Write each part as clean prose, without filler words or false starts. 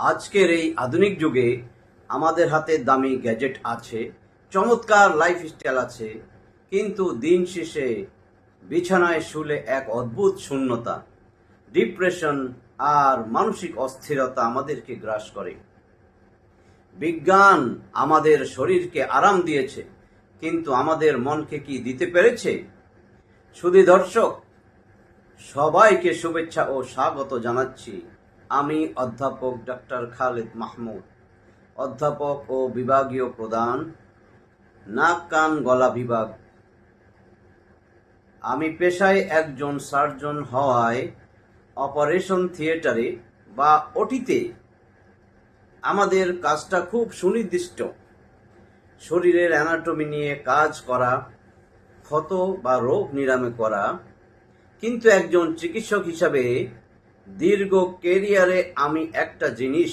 আজকের এই আধুনিক যুগে আমাদের হাতে দামি গ্যাজেট আছে, চমৎকার লাইফস্টাইল আছে, কিন্তু দিন শেষে বিছানায় শুলে এক অদ্ভুত শূন্যতা, ডিপ্রেশন আর মানসিক অস্থিরতা আমাদেরকে গ্রাস করে। বিজ্ঞান আমাদের শরীরকে আরাম দিয়েছে, কিন্তু আমাদের মনকে কি দিতে পেরেছে? শুধু দর্শক, সবাইকে শুভেচ্ছা ও স্বাগত জানাচ্ছি। আমি অধ্যাপক ডক্টর খালেদ মাহমুদ, অধ্যাপক ও বিভাগীয় প্রধান, নাক কান গলা বিভাগ। আমি পেশায় একজন সার্জন হওয়ায় অপারেশন থিয়েটারে বা ওটিতে আমাদের কাজটা খুব সুনির্দিষ্ট। শরীরের অ্যানাটমি নিয়ে কাজ করা, ক্ষত বা রোগ নিরাময় করা। কিন্তু একজন চিকিৎসক হিসাবে দীর্ঘ ক্যারিয়ারে আমি একটা জিনিস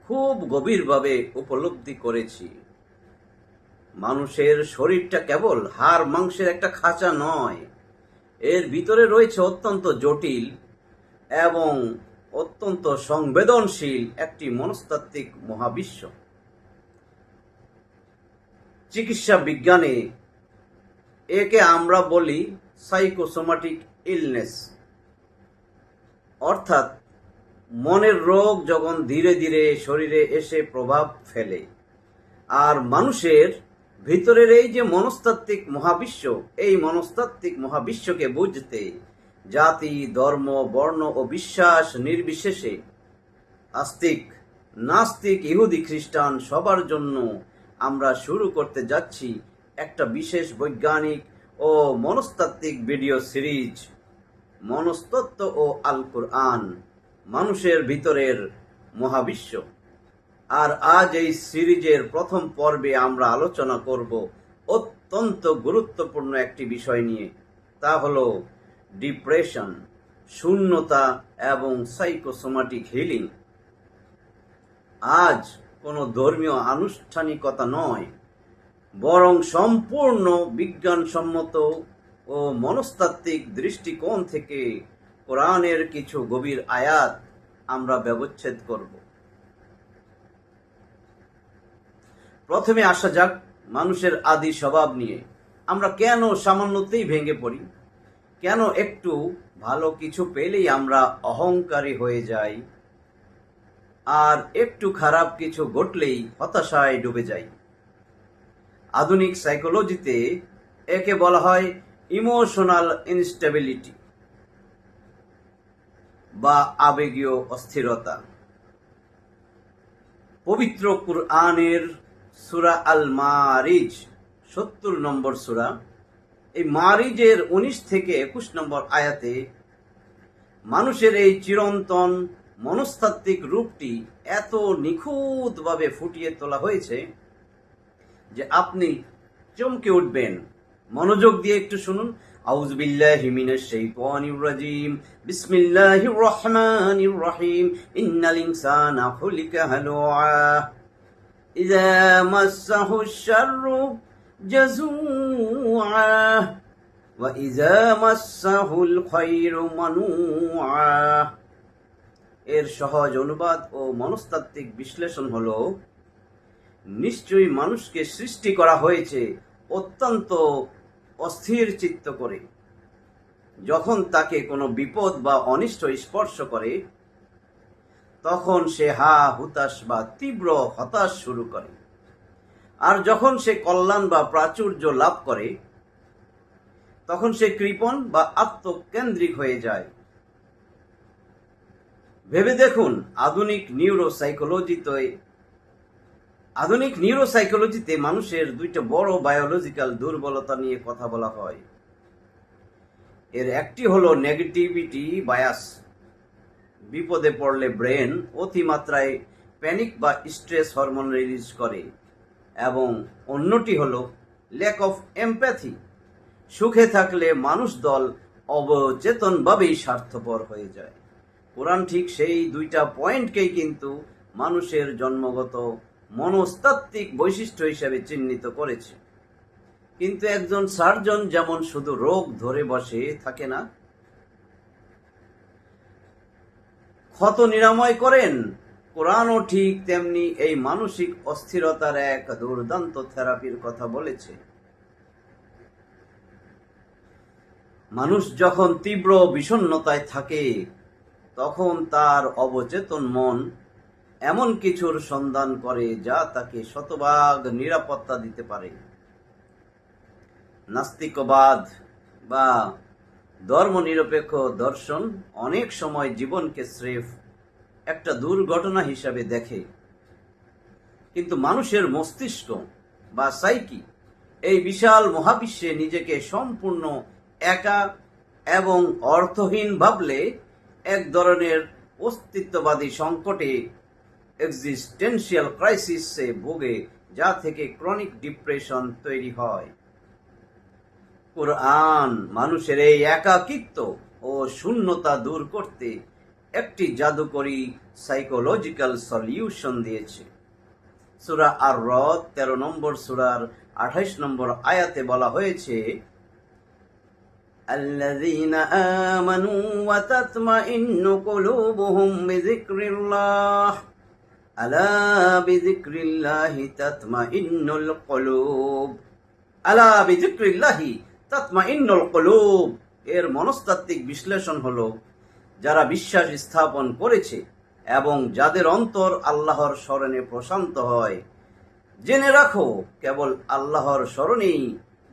খুব গভীরভাবে উপলব্ধি করেছি। মানুষের শরীরটা কেবল হাড় মাংসের একটা খাঁচা নয়, এর ভিতরে রয়েছে অত্যন্ত জটিল এবং অত্যন্ত সংবেদনশীল একটি মনস্তাত্ত্বিক মহাবিশ্ব। চিকিৎসা বিজ্ঞানে একে আমরা বলি সাইকোসোমাটিক ইলনেস, অর্থাৎ মনের রোগ যখন ধীরে ধীরে শরীরে এসে প্রভাব ফেলে। আর মানুষের ভিতরের এই যে মনস্তাত্ত্বিক মহাবিশ্ব, এই মনস্তাত্ত্বিক মহাবিশ্বকে বুঝতে জাতি, ধর্ম, বর্ণ ও বিশ্বাস নির্বিশেষে, আস্তিক, নাস্তিক, ইহুদি, খ্রিস্টান সবার জন্য আমরা শুরু করতে যাচ্ছি একটা বিশেষ বৈজ্ঞানিক ও মনস্তাত্ত্বিক ভিডিও সিরিজ, মনস্তত্ত্ব ও আল কুরআন, মানুষের ভিতরের মহাবিশ্ব। আর আজ এই সিরিজের প্রথম পর্বে আমরা আলোচনা করব অত্যন্ত গুরুত্বপূর্ণ একটি বিষয় নিয়ে, তা হলো ডিপ্রেশন, শূন্যতা এবং সাইকোসোমাটিক হিলিং। আজ কোনো ধর্মীয় আনুষ্ঠানিকতা নয়, বরং সম্পূর্ণ বিজ্ঞানসম্মত ও মনস্তাত্ত্বিক দৃষ্টিকোণ থেকে কোরআনের কিছু গভীর আয়াত আমরা ব্যবচ্ছেদ করব। প্রথমে আসা যাক মানুষের আদি স্বভাব নিয়ে। আমরা কেন সামান্যতেই ভেঙে পড়ি? কেন একটু ভালো কিছু পেলেই আমরা অহংকারী হয়ে যাই, আর একটু খারাপ কিছু ঘটলেই হতাশায় ডুবে যাই? আধুনিক সাইকোলজিতে একে বলা হয় ইমোশনাল ইনস্টেবিলিটি বা আবেগীয় অস্থিরতা। পবিত্র কুরআনের সূরা আল মারিজ 70 নম্বর সূরা, এই মারিজের 19 থেকে 21 নম্বর আয়াতে মানুষের এই চিরন্তন মনস্তাত্ত্বিক রূপটি এত নিখুঁতভাবে ফুটিয়ে তোলা হয়েছে যে আপনি চমকে উঠবেন। মনোযোগ দিয়ে একটু শুনুন। আউযু বিল্লাহি মিনাশ শাইতানির রাজীম, বিসমিল্লাহির রহমানির রহিম, ইন্নাল ইনসানা খুলিকা হালুআ, ইযা মাসসাহুশ শাররু জাযুআ ওয়া ইযা মাসসাহুল খায়রু মানুআ। এর সহজ অনুবাদ ও মনস্তাত্ত্বিক বিশ্লেষণ হলো, নিশ্চয়ই মানুষকে সৃষ্টি করা হয়েছে অত্যন্ত অস্থির চিত্ত করে। যখন তাকে কোনো বিপদ বা অনিষ্ট স্পর্শ করে, তখন সে হা হুতাশ বা তীব্র হতাশ শুরু করে। আর যখন সে কল্যাণ বা প্রাচুর্য লাভ করে, তখন সে কৃপণ বা আত্মকেন্দ্রিক হয়ে যায়। ভেবে দেখুন, আধুনিক নিউরোসাইকোলজিতে মানুষের দুইটা বড় বায়োলজিক্যাল দুর্বলতা নিয়ে কথা বলা হয়। এর একটি হলো নেগেটিভিটি বায়াস, বিপদে পড়লে ব্রেন অতিমাত্রায় প্যানিক বা স্ট্রেস হরমোন রিলিজ করে, এবং অন্যটি হলো ল্যাক অফ এমপ্যাথি, সুখে থাকলে মানুষ দল অবচেতনভাবেই স্বার্থপর হয়ে যায়। কোরআন ঠিক সেই দুইটা পয়েন্টকেই কিন্তু মানুষের জন্মগত মনস্তাত্ত্বিক বৈশিষ্ট্য হিসেবে চিহ্নিত করেছে। কিন্তু একজন সার্জন যেমন শুধু রোগ ধরে বসে থাকে না, ক্ষত নিরাময় করেন, কোরআনও ঠিক তেমনি এই মানসিক অস্থিরতার এক দুর্দান্ত থেরাপির কথা বলেছে। মানুষ যখন তীব্র বিষণ্ণতায় থাকে, তখন তার অবচেতন মন এমন কিছুর সন্ধান করে যা তাকে শতভাগ নিরাপত্তা দিতে পারে। নাস্তিকবাদ বা ধর্মনিরপেক্ষ দর্শন অনেক সময় জীবনকে স্রেফ একটা দুর্ঘটনা হিসাবে দেখে, কিন্তু মানুষের মস্তিষ্ক বা সাইকি এই বিশাল মহাবিশ্বে নিজেকে সম্পূর্ণ একা এবং অর্থহীন ভাবলে এক ধরনের অস্তিত্ববাদী সংকটে, এক্সিস্টেন্সিয়াল ক্রাইসিসে ভোগে, যা থেকে ক্রনিক ডিপ্রেশন তৈরি হয়। কুরআন মানুষের এই একাকিত্ব ও শূন্যতা দূর করতে একটি জাদুকরী সাইকোলজিক্যাল সলিউশন দিয়েছে। সূরা আর-রদ 13 নম্বর সূরার 28 নম্বর আয়াতে বলা হয়েছে, আল্লাযীনা আমানু ওয়া তাতমাইন্নু কুলুবুহুম বিযিকরিল্লাহ আলা বিযিকরিল্লাহি তাতমাইন্নুল কুলুব। আলা বিযিকরিল্লাহি তাতমাইন্নুল কুলুব এর মনস্তাত্ত্বিক বিশ্লেষণ হলো, যারা বিশ্বাস স্থাপন করেছে এবং যাদের অন্তর আল্লাহর স্মরণে প্রশান্ত হয়। জেনে রাখো, কেবল আল্লাহর স্মরণেই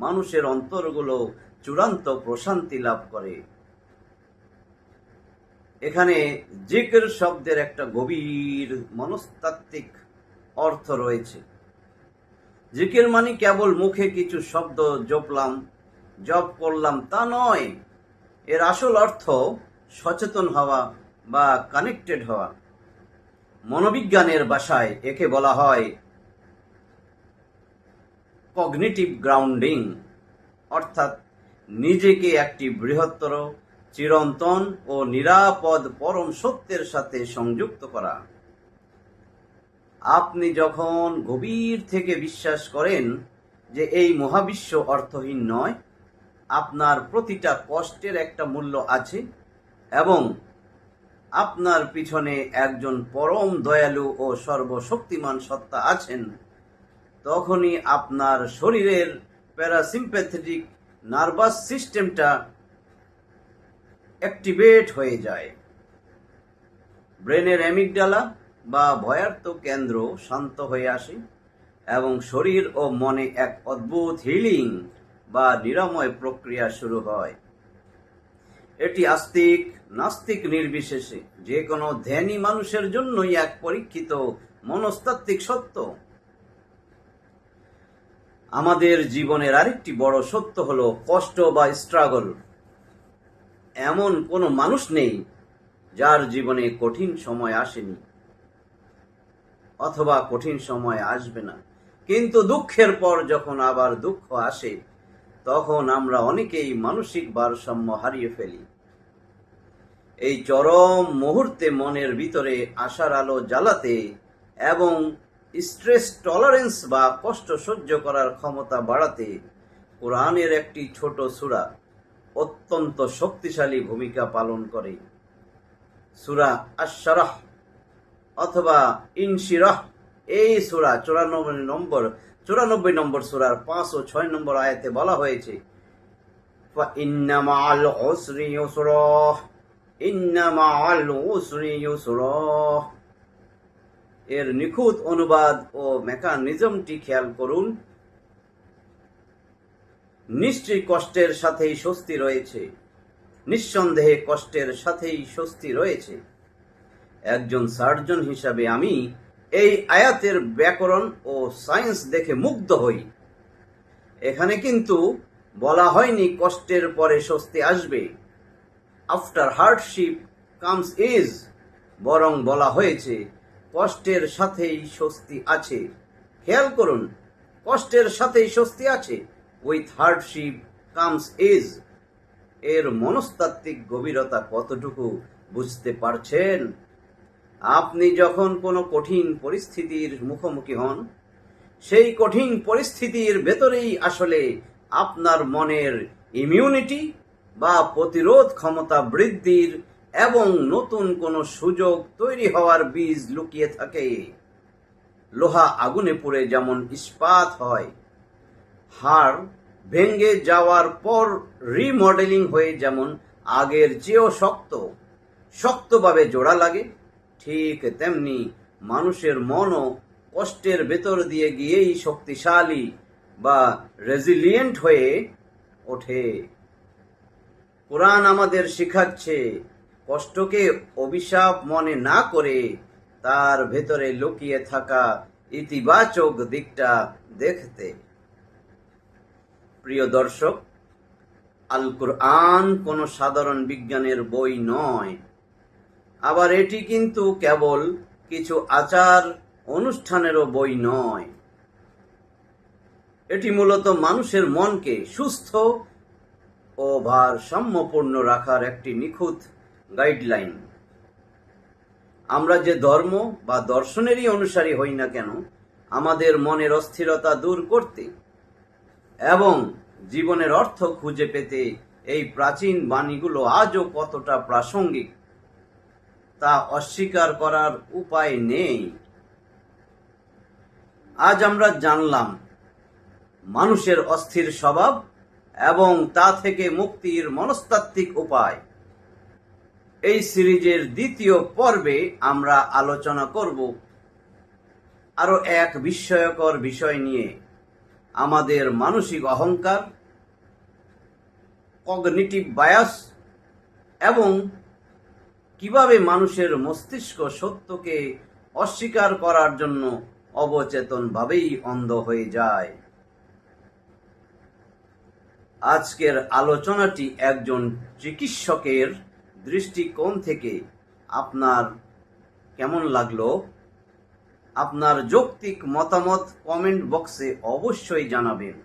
মানুষের অন্তরগুলো চূড়ান্ত প্রশান্তি লাভ করে। এখানে জিকির শব্দের একটা গভীর মনস্তাত্ত্বিক অর্থ রয়েছে। জিকির মানে কেবল মুখে কিছু শব্দ জপ করলাম তা নয়। এর আসল অর্থ সচেতন হওয়া বা কানেক্টেড হওয়া। মনোবিজ্ঞানের ভাষায় একে বলা হয় কগনিটিভ গ্রাউন্ডিং, অর্থাৎ নিজেকে একটি বৃহত্তর, চিরন্তন ও নিরাপদ পরম সত্যের সাথে সংযুক্ত করা। আপনি যখন গভীর থেকে বিশ্বাস করেন যে এই মহাবিশ্ব অর্থহীন নয়, আপনার প্রতিটা কষ্টের একটা মূল্য আছে এবং আপনার পিছনে একজন পরম দয়ালু ও সর্বশক্তিমান সত্তা আছেন, তখনই আপনার শরীরের প্যারাসিম্প্যাথেটিক নার্ভাস সিস্টেমটা অ্যাক্টিভেট হয়ে যায়। ব্রেনের অ্যামিগডালা বা ভয়ার্থ কেন্দ্র শান্ত হয়ে আসে এবং শরীর ও মনে এক অদ্ভুত হিলিং বা নিরাময় প্রক্রিয়া শুরু হয়। এটি আস্তিক নাস্তিক নির্বিশেষে যে কোনো ধ্যানী মানুষের জন্যই এক পরীক্ষিত মনস্তাত্ত্বিক সত্য। আমাদের জীবনের আরেকটি বড় সত্য হলো কষ্ট বা স্ট্রাগল। এমন কোনো মানুষ নেই যার জীবনে কঠিন সময় আসেনি অথবা কঠিন সময় আসবে না। কিন্তু দুঃখের পর যখন আবার দুঃখ আসে, তখন আমরা অনেকেই মানসিক ভারসাম্য হারিয়ে ফেলি। এই চরম মুহূর্তে মনের ভিতরে আশার আলো জ্বালাতে এবং স্ট্রেস টলারেন্স বা কষ্ট সহ্য করার ক্ষমতা বাড়াতে কোরআনের একটি ছোট সূরা অত্যন্ত শক্তিশালী ভূমিকা পালন করে। সূরা আশ-শারহ অথবা ইনশিরাহ, এই সূরা 94 নম্বর সূরার 5 ও 6 নম্বর আয়াতে বলা হয়েছে, ইন্না মাআল উসরি ইউসরা, ইন্না মাআল উসরি ইউসরা। এর নিখুঁত অনুবাদ ও মেকানিজমটি খেয়াল করুন। নিশ্চয়ই কষ্টের সাথেই স্বস্তি রয়েছে, নিঃসন্দেহে কষ্টের সাথেই স্বস্তি রয়েছে। একজন সার্জন হিসাবে আমি এই আয়াতের ব্যাকরণ ও সায়েন্স দেখে মুগ্ধ হই। এখানে কিন্তু বলা হয়নি কষ্টের পরে স্বস্তি আসবে, আফটার হার্ডশিপ কামস ইজ, বরং বলা হয়েছে কষ্টের সাথেই স্বস্তি আছে। খেয়াল করুন, কষ্টের সাথেই স্বস্তি আছে, উইথ হার্ডশিপ কামস ইজ। এর মনস্তাত্ত্বিক গভীরতা কতটুকু বুঝতে পারছেন? আপনি যখন কোনো কঠিন পরিস্থিতির মুখোমুখি হন, সেই কঠিন পরিস্থিতির ভেতরেই আসলে আপনার মনের ইমিউনিটি বা প্রতিরোধ ক্ষমতা বৃদ্ধির এবং নতুন কোনো সুযোগ তৈরি হওয়ার বীজ লুকিয়ে থাকে। লোহা আগুনে পুড়ে যেমন ইস্পাত হয়, হাড় ভেঙে যাওয়ার পর রিমডেলিং হয়ে যেমন আগের চেয়েও শক্তভাবে জোড়া লাগে, ঠিক তেমনি মানুষের মনও কষ্টের ভেতর দিয়ে গিয়েই শক্তিশালী বা রেজিলিয়েন্ট হয়ে ওঠে। কোরআন আমাদের শেখাচ্ছে কষ্টকে অভিশাপ মনে না করে তার ভেতরে লুকিয়ে থাকা ইতিবাচক দিকটা দেখতে। প্রিয় দর্শক, আল কুরআন কোনো সাধারণ বিজ্ঞানের বই নয়, আবার এটি কিন্তু কেবল কিছু আচার অনুষ্ঠানেরও বই নয়। এটি মূলত মানুষের মনকে সুস্থ ও ভারসাম্যপূর্ণ রাখার একটি নিখুঁত গাইডলাইন। আমরা যে ধর্ম বা দর্শনেরই অনুসারী হই না কেন, আমাদের মনের অস্থিরতা দূর করতে এবং জীবনের অর্থ খুঁজে পেতে এই প্রাচীন বাণীগুলো আজও কতটা প্রাসঙ্গিক তা অস্বীকার করার উপায় নেই। আজ আমরা জানলাম মানুষের অস্থির স্বভাব এবং তা থেকে মুক্তির মনস্তাত্ত্বিক উপায়। এই সিরিজের দ্বিতীয় পর্বে আমরা আলোচনা করব আরো এক বিস্ময়কর বিষয় নিয়ে, আমাদের মানসিক অহংকার, কগনিটিভ বায়াস এবং কিভাবে মানুষের মস্তিষ্ক সত্যকে অস্বীকার করার জন্য অবচেতনভাবেই অন্ধ হয়ে যায়। আজকের আলোচনাটি একজন চিকিৎসকের দৃষ্টিকোণ থেকে আপনার কেমন লাগলো? আপনার যৌক্তিক মতামত কমেন্ট বক্সে অবশ্যই জানাবেন।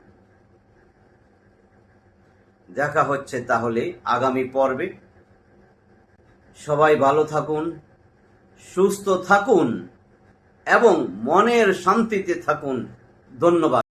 দেখা হচ্ছে তাহলে আগামী পর্বে। সবাই ভালো থাকুন, সুস্থ থাকুন এবং মনের শান্তিতে থাকুন। ধন্যবাদ।